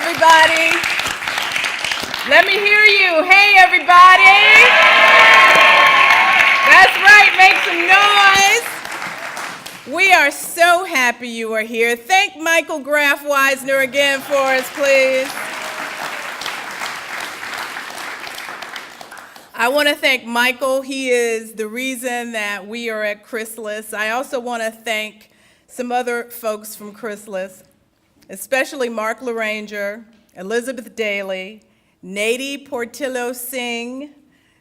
everybody. Let me hear you. Hey, everybody. That's right, make some noise. We are so happy you are here. Thank Michael Graf Weisner again for us, please. I want to thank Michael. He is the reason that we are at Chrysalis. I also want to thank some other folks from Chrysalis, especially Mark LaRanger, Elizabeth Daly, Nady Portillo Singh,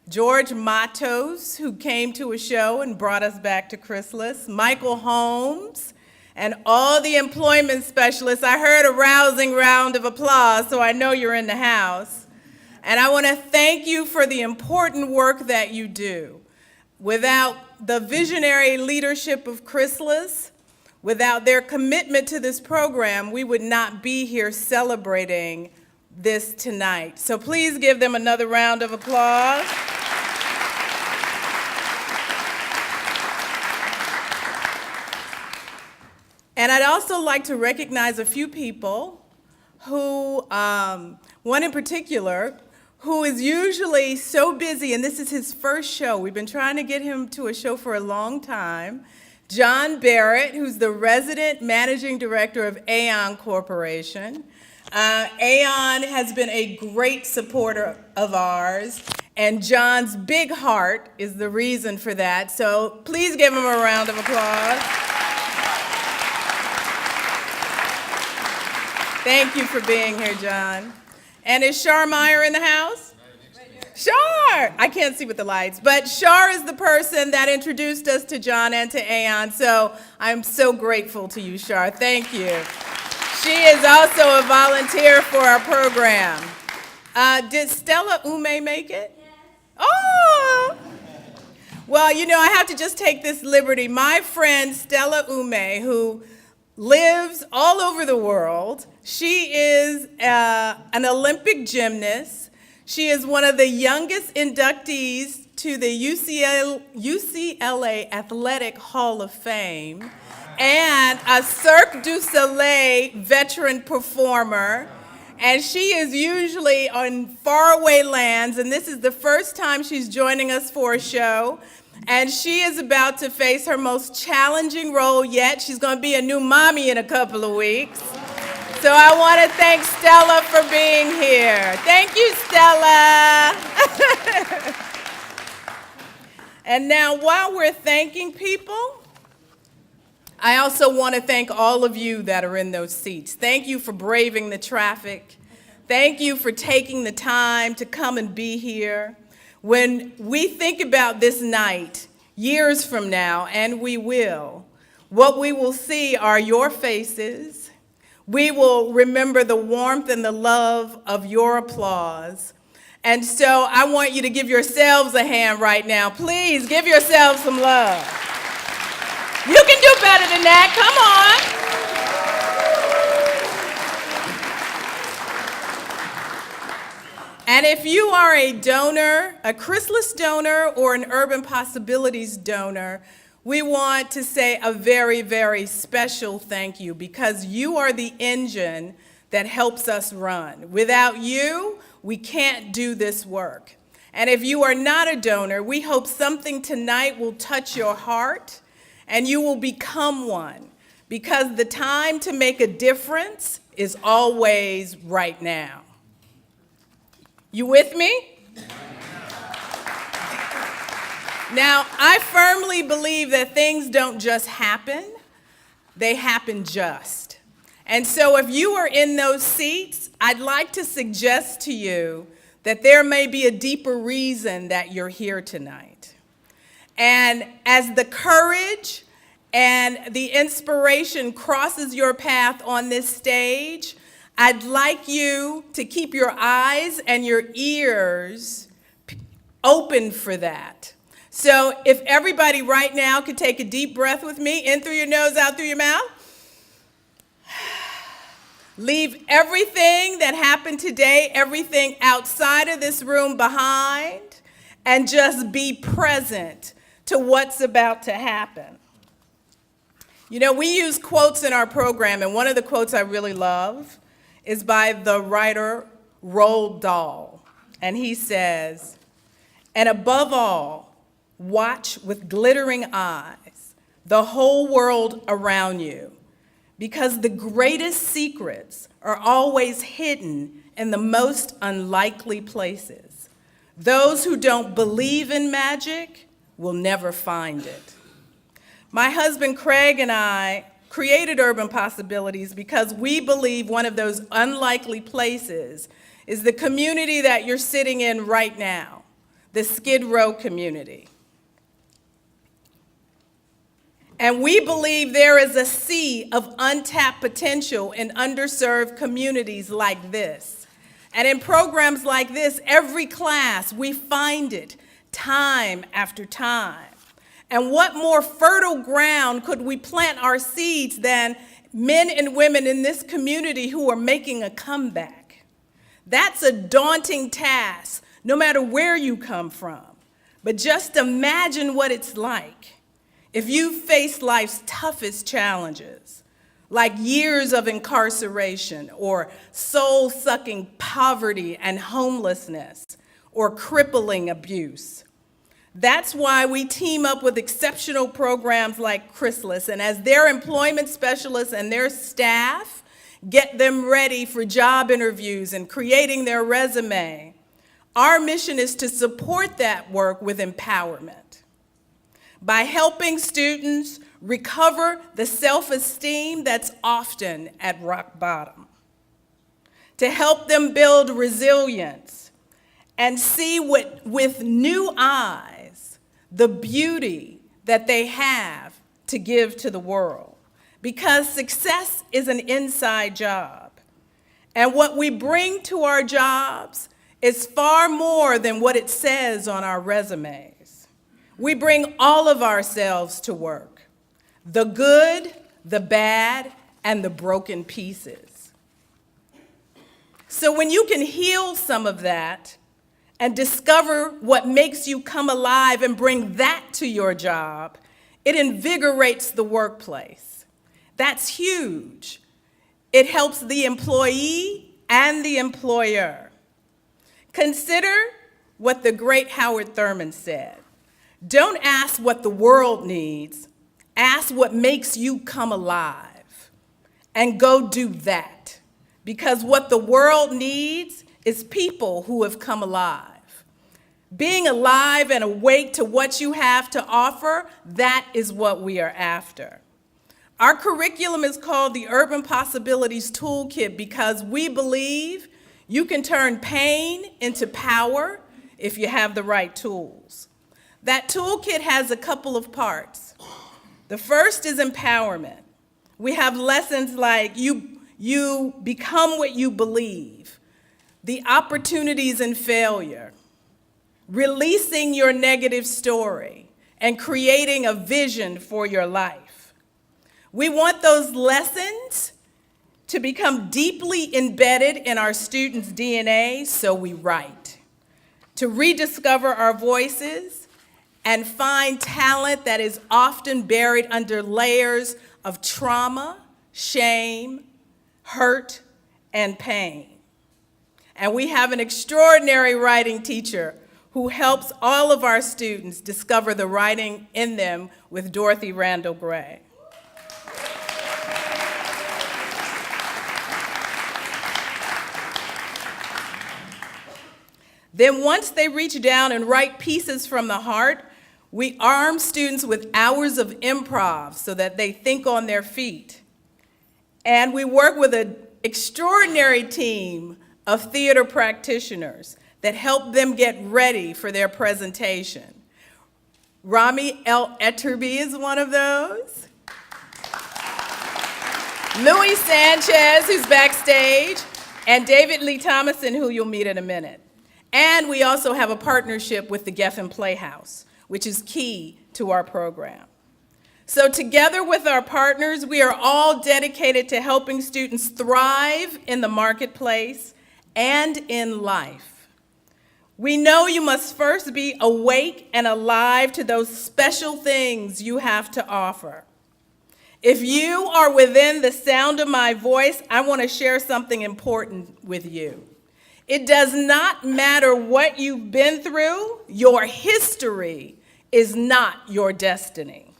George Matos, who came to a show and brought us back to Chrysalis, Michael Holmes, and all the employment specialists. I heard a rousing round of applause, so I know you're in the house. And I want to thank you for the important work that you do. Without the visionary leadership of Chrysalis, without their commitment to this program, we would not be here celebrating this tonight. So please give them another round of applause. And I'd also like to recognize a few people who, one in particular, who is usually so busy, and this is his first show. We've been trying to get him to a show for a long time. John Barrett, who's the resident managing director of Aon Corporation. Aon has been a great supporter of ours, and John's big heart is the reason for that. So please give him a round of applause. Thank you for being here, John. And is Shar Meyer in the house? Shar! I can't see with the lights, but Shar is the person that introduced us to John and to Aon, so I'm so grateful to you, Shar. Thank you. She is also a volunteer for our program. Did Stella Ume make it? Yes. Oh! Well, you know, I have to just take this liberty. My friend Stella Ume, who lives all over the world, she is an Olympic gymnast. She is one of the youngest inductees to the UCLA Athletic Hall of Fame and a Cirque du Soleil veteran performer. And she is usually on faraway lands, and this is the first time she's joining us for a show. And she is about to face her most challenging role yet. She's going to be a new mommy in a couple of weeks. So I want to thank Stella for being here. Thank you, Stella. And now, while we're thanking people, I also want to thank all of you that are in those seats. Thank you for braving the traffic. Thank you for taking the time to come and be here. When we think about this night, years from now, and we will, what we will see are your faces. We will remember the warmth and the love of your applause. And so I want you to give yourselves a hand right now. Please give yourselves some love. You can do better than that. Come on. And if you are a donor, a Chrysalis donor or an Urban Possibilities donor, we want to say a very, very special thank you because you are the engine that helps us run. Without you, we can't do this work. And if you are not a donor, we hope something tonight will touch your heart and you will become one because the time to make a difference is always right now. You with me? Now, I firmly believe that things don't just happen, they happen just. And so if you are in those seats, I'd like to suggest to you that there may be a deeper reason that you're here tonight. And as the courage and the inspiration crosses your path on this stage, I'd like you to keep your eyes and your ears open for that. So if everybody right now could take a deep breath with me, in through your nose, out through your mouth. Leave everything that happened today, everything outside of this room behind, and just be present to what's about to happen. You know, we use quotes in our program, and one of the quotes I really love is by the writer Roald Dahl, and he says, "And above all, watch with glittering eyes the whole world around you, because the greatest secrets are always hidden in the most unlikely places. Those who don't believe in magic will never find it." My husband Craig and I created Urban Possibilities because we believe one of those unlikely places is the community that you're sitting in right now, the Skid Row community. And we believe there is a sea of untapped potential in underserved communities like this. And in programs like this, every class, we find it time after time. And what more fertile ground could we plant our seeds than men and women in this community who are making a comeback? That's a daunting task, no matter where you come from. But just imagine what it's like if you face life's toughest challenges, like years of incarceration or soul-sucking poverty and homelessness or crippling abuse. That's why we team up with exceptional programs like Chrysalis, and as their employment specialists and their staff get them ready for job interviews and creating their resume, our mission is to support that work with empowerment. By helping students recover the self-esteem that's often at rock bottom, to help them build resilience and see with new eyes the beauty that they have to give to the world. Because success is an inside job, and what we bring to our jobs is far more than what it says on our resumes. We bring all of ourselves to work, the good, the bad, and the broken pieces. So when you can heal some of that and discover what makes you come alive and bring that to your job, it invigorates the workplace. That's huge. It helps the employee and the employer. Consider what the great Howard Thurman said. Don't ask what the world needs, ask what makes you come alive, and go do that. Because what the world needs is people who have come alive. Being alive and awake to what you have to offer, that is what we are after. Our curriculum is called the Urban Possibilities Toolkit because we believe you can turn pain into power if you have the right tools. That toolkit has a couple of parts. The first is empowerment. We have lessons like you become what you believe, the opportunities in failure, releasing your negative story, and creating a vision for your life. We want those lessons to become deeply embedded in our students' DNA, so we write, to rediscover our voices and find talent that is often buried under layers of trauma, shame, hurt, and pain. And we have an extraordinary writing teacher who helps all of our students discover the writing in them with Dorothy Randall Gray. Then once they reach down and write pieces from the heart, we arm students with hours of improv so that they think on their feet. And we work with an extraordinary team of theater practitioners that help them get ready for their presentation. Rami El Etterby is one of those. Louis Sanchez, who's backstage, and David Lee Thomason, who you'll meet in a minute. And we also have a partnership with the Geffen Playhouse, which is key to our program. So together with our partners, we are all dedicated to helping students thrive in the marketplace and in life. We know you must first be awake and alive to those special things you have to offer. If you are within the sound of my voice, I want to share something important with you. It does not matter what you've been through, your history is not your destiny.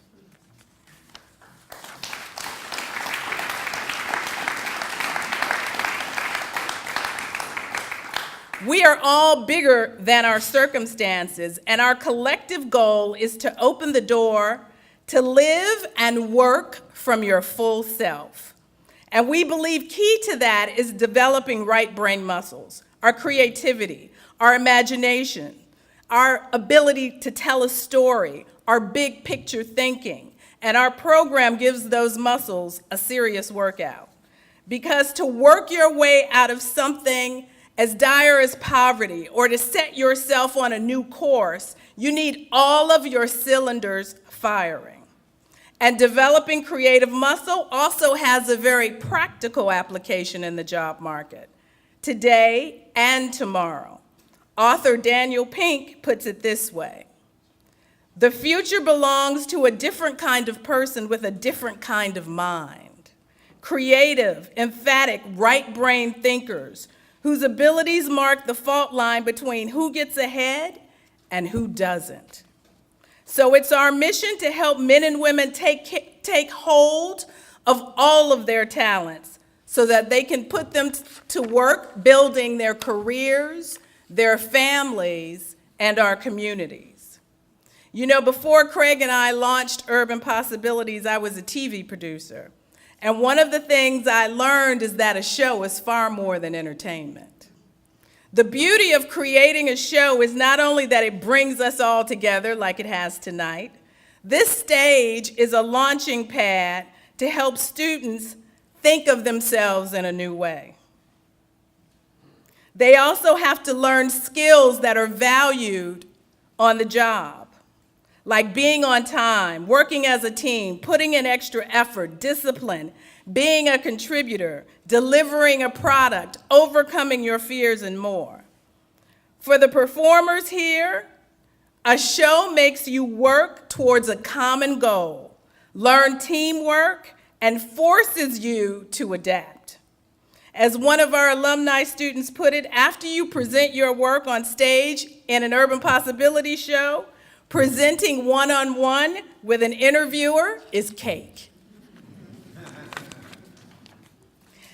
We are all bigger than our circumstances, and our collective goal is to open the door to live and work from your full self. And we believe key to that is developing right brain muscles, our creativity, our imagination, our ability to tell a story, our big picture thinking. And our program gives those muscles a serious workout. Because to work your way out of something as dire as poverty, or to set yourself on a new course, you need all of your cylinders firing. And developing creative muscle also has a very practical application in the job market, today and tomorrow. Author Daniel Pink puts it this way: the future belongs to a different kind of person with a different kind of mind. Creative, emphatic, right-brain thinkers whose abilities mark the fault line between who gets ahead and who doesn't. So it's our mission to help men and women take hold of all of their talents so that they can put them to work building their careers, their families, and our communities. You know, before Craig and I launched Urban Possibilities, I was a TV producer. And one of the things I learned is that a show is far more than entertainment. The beauty of creating a show is not only that it brings us all together like it has tonight. This stage is a launching pad to help students think of themselves in a new way. They also have to learn skills that are valued on the job, like being on time, working as a team, putting in extra effort, discipline, being a contributor, delivering a product, overcoming your fears, and more. For the performers here, a show makes you work towards a common goal, learn teamwork, and forces you to adapt. As one of our alumni students put it, after you present your work on stage in an Urban Possibilities show, presenting one-on-one with an interviewer is cake.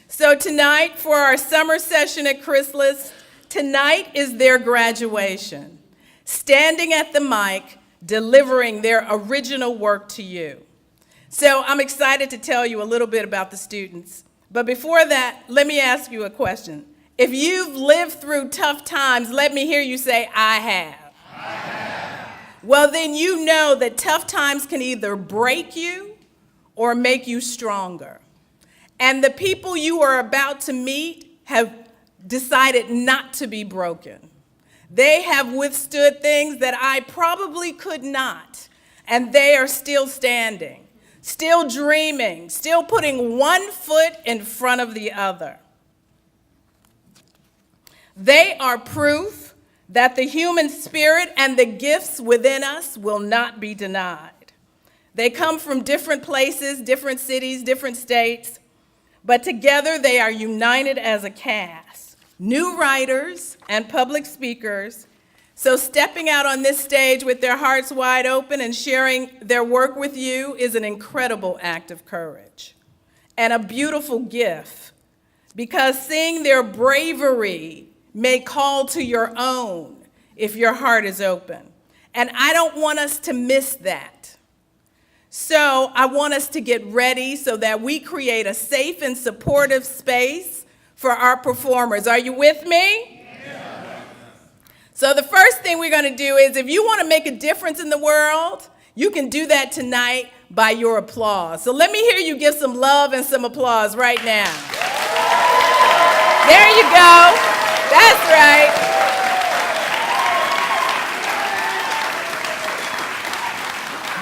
So tonight, for our summer session at Chrysalis, tonight is their graduation, standing at the mic, delivering their original work to you. So I'm excited to tell you a little bit about the students. But before that, let me ask you a question. If you've lived through tough times, let me hear you say, I have. I have. Well, then you know that tough times can either break you or make you stronger. And the people you are about to meet have decided not to be broken. They have withstood things that I probably could not, and they are still standing, still dreaming, still putting one foot in front of the other. They are proof that the human spirit and the gifts within us will not be denied. They come from different places, different cities, different states, but together they are united as a cast, new writers and public speakers. So stepping out on this stage with their hearts wide open and sharing their work with you is an incredible act of courage and a beautiful gift, because seeing their bravery may call to your own if your heart is open. And I don't want us to miss that. So I want us to get ready so that we create a safe and supportive space for our performers. Are you with me? Yeah. So the first thing we're going to do is, if you want to make a difference in the world, you can do that tonight by your applause. So let me hear you give some love and some applause right now. There you go. That's right.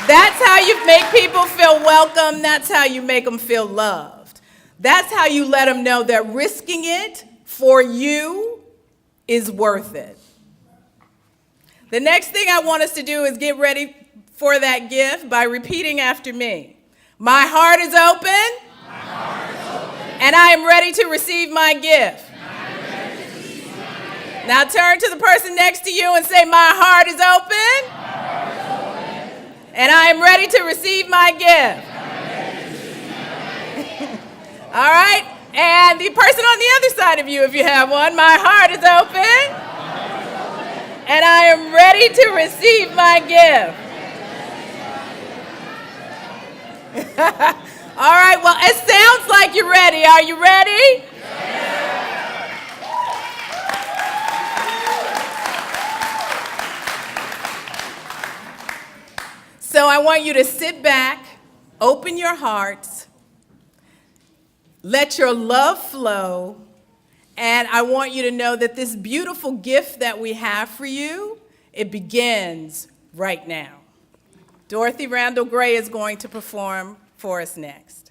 That's how you make people feel welcome. That's how you make them feel loved. That's how you let them know that risking it for you is worth it. The next thing I want us to do is get ready for that gift by repeating after me. My heart is open. And I am ready to receive my gift. Now turn to the person next to you and say, my heart is open. And I am ready to receive my gift. All right. And the person on the other side of you, if you have one, my heart is open. And I am ready to receive my gift. All right, well, it sounds like you're ready. Are you ready? So I want you to sit back, open your hearts, let your love flow, and I want you to know that this beautiful gift that we have for you, it begins right now. Dorothy Randall Gray is going to perform for us next.